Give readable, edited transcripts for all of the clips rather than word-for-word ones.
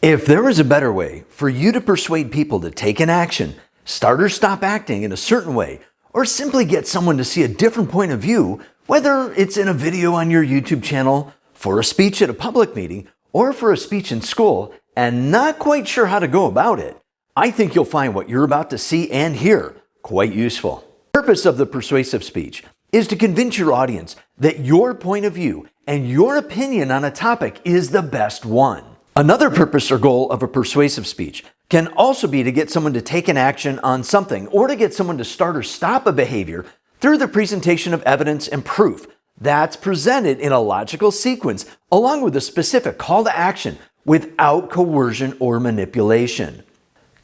If there was a better way for you to persuade people to take an action, start or stop acting in a certain way, or simply get someone to see a different point of view, whether it's in a video on your YouTube channel, for a speech at a public meeting, or for a speech in school, and not quite sure how to go about it, I think you'll find what you're about to see and hear quite useful. The purpose of the persuasive speech is to convince your audience that your point of view and your opinion on a topic is the best one. Another purpose or goal of a persuasive speech can also be to get someone to take an action on something, or to get someone to start or stop a behavior through the presentation of evidence and proof that's presented in a logical sequence along with a specific call to action without coercion or manipulation.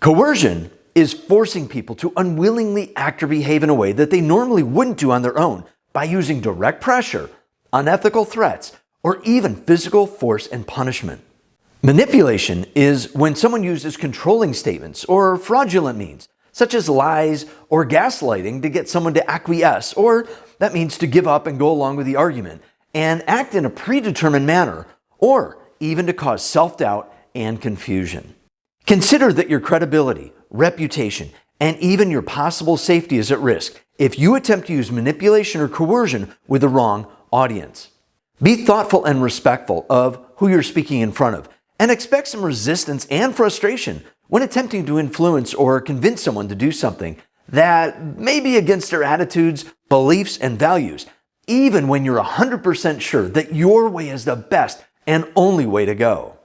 Coercion is forcing people to unwillingly act or behave in a way that they normally wouldn't do on their own by using direct pressure, unethical threats, or even physical force and punishment. Manipulation is when someone uses controlling statements or fraudulent means, such as lies or gaslighting, to get someone to acquiesce, or that means to give up and go along with the argument, and act in a predetermined manner, or even to cause self-doubt and confusion. Consider that your credibility, reputation, and even your possible safety is at risk if you attempt to use manipulation or coercion with the wrong audience. Be thoughtful and respectful of who you're speaking in front of, and expect some resistance and frustration when attempting to influence or convince someone to do something that may be against their attitudes, beliefs, and values, even when you're 100% sure that your way is the best and only way to go.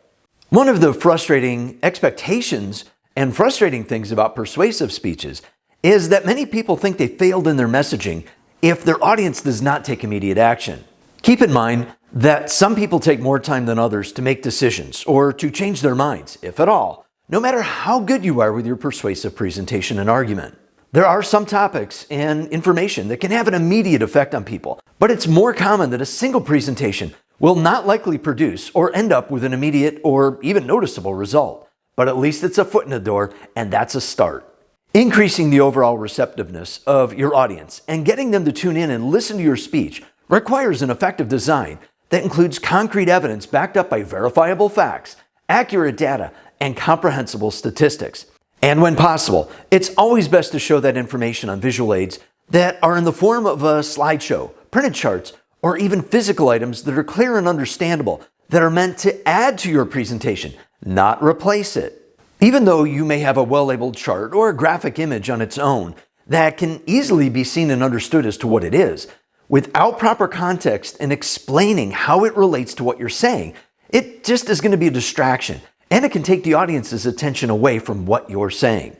One of the frustrating expectations and frustrating things about persuasive speeches is that many people think they failed in their messaging if their audience does not take immediate action. Keep in mind that some people take more time than others to make decisions or to change their minds, if at all, no matter how good you are with your persuasive presentation and argument. There are some topics and information that can have an immediate effect on people, but it's more common that a single presentation will not likely produce or end up with an immediate or even noticeable result. But at least it's a foot in the door, and that's a start. Increasing the overall receptiveness of your audience and getting them to tune in and listen to your speech requires an effective design that includes concrete evidence backed up by verifiable facts, accurate data, and comprehensible statistics. And when possible, it's always best to show that information on visual aids that are in the form of a slideshow, printed charts, or even physical items that are clear and understandable, that are meant to add to your presentation, not replace it. Even though you may have a well-labeled chart or a graphic image on its own that can easily be seen and understood as to what it is, without proper context and explaining how it relates to what you're saying, it just is going to be a distraction, and it can take the audience's attention away from what you're saying.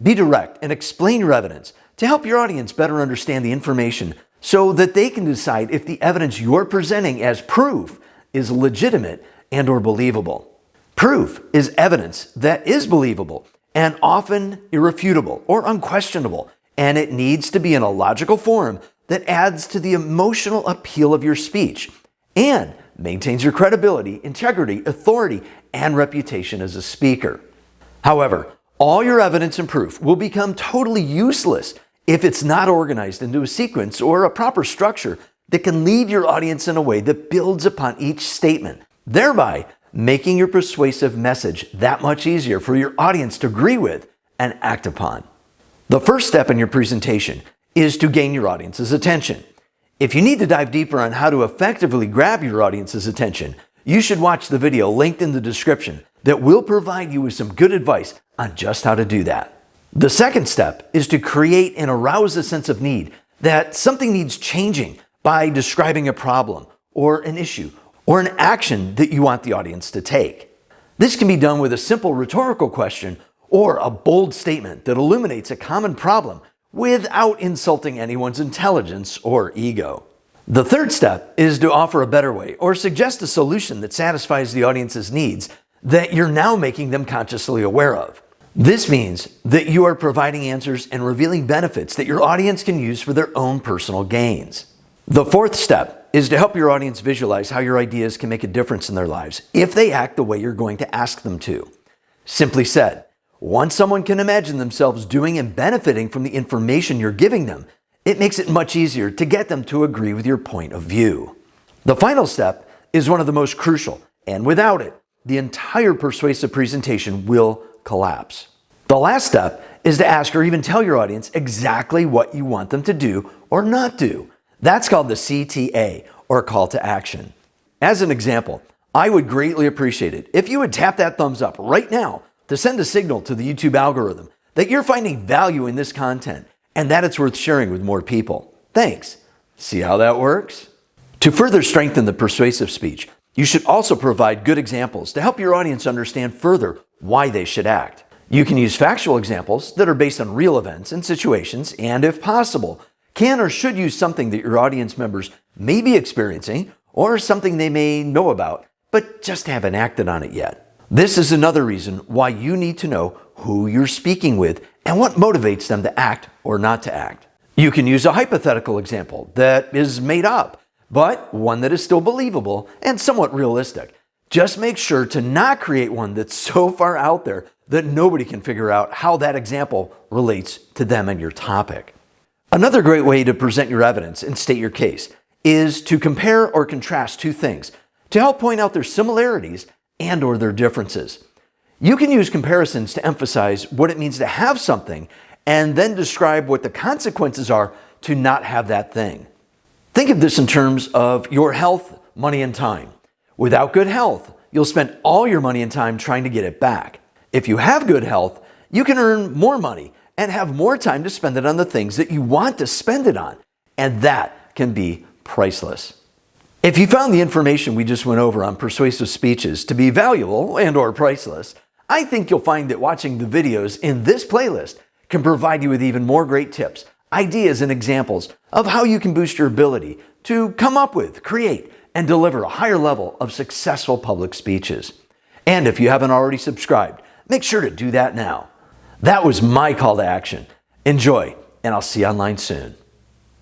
Be direct and explain your evidence to help your audience better understand the information so that they can decide if the evidence you're presenting as proof is legitimate and or believable. Proof is evidence that is believable and often irrefutable or unquestionable, and it needs to be in a logical form that adds to the emotional appeal of your speech and maintains your credibility, integrity, authority, and reputation as a speaker. However, all your evidence and proof will become totally useless if it's not organized into a sequence or a proper structure that can lead your audience in a way that builds upon each statement, thereby making your persuasive message that much easier for your audience to agree with and act upon. The first step in your presentation is to gain your audience's attention. If you need to dive deeper on how to effectively grab your audience's attention, you should watch the video linked in the description that will provide you with some good advice on just how to do that. The second step is to create and arouse a sense of need that something needs changing by describing a problem or an issue or an action that you want the audience to take. This can be done with a simple rhetorical question or a bold statement that illuminates a common problem without insulting anyone's intelligence or ego. The third step is to offer a better way or suggest a solution that satisfies the audience's needs that you're now making them consciously aware of. This means that you are providing answers and revealing benefits that your audience can use for their own personal gains. The fourth step is to help your audience visualize how your ideas can make a difference in their lives if they act the way you're going to ask them to. Simply said, once someone can imagine themselves doing and benefiting from the information you're giving them, it makes it much easier to get them to agree with your point of view. The final step is one of the most crucial, and without it, the entire persuasive presentation will collapse. The last step is to ask or even tell your audience exactly what you want them to do or not do. That's called the CTA, or call to action. As an example, I would greatly appreciate it if you would tap that thumbs up right now to send a signal to the YouTube algorithm that you're finding value in this content and that it's worth sharing with more people. Thanks. See how that works? To further strengthen the persuasive speech, you should also provide good examples to help your audience understand further why they should act. You can use factual examples that are based on real events and situations, and if possible, can or should use something that your audience members may be experiencing or something they may know about, but just haven't acted on it yet. This is another reason why you need to know who you're speaking with and what motivates them to act or not to act. You can use a hypothetical example that is made up, but one that is still believable and somewhat realistic. Just make sure to not create one that's so far out there that nobody can figure out how that example relates to them and your topic. Another great way to present your evidence and state your case is to compare or contrast two things to help point out their similarities and or their differences. You can use comparisons to emphasize what it means to have something and then describe what the consequences are to not have that thing. Think of this in terms of your health, money, and time. Without good health, you'll spend all your money and time trying to get it back. If you have good health, you can earn more money and have more time to spend it on the things that you want to spend it on. And that can be priceless. If you found the information we just went over on persuasive speeches to be valuable and or priceless, I think you'll find that watching the videos in this playlist can provide you with even more great tips, ideas, and examples of how you can boost your ability to come up with, create, and deliver a higher level of successful public speeches. And if you haven't already subscribed, make sure to do that now. That was my call to action. Enjoy, and I'll see you online soon.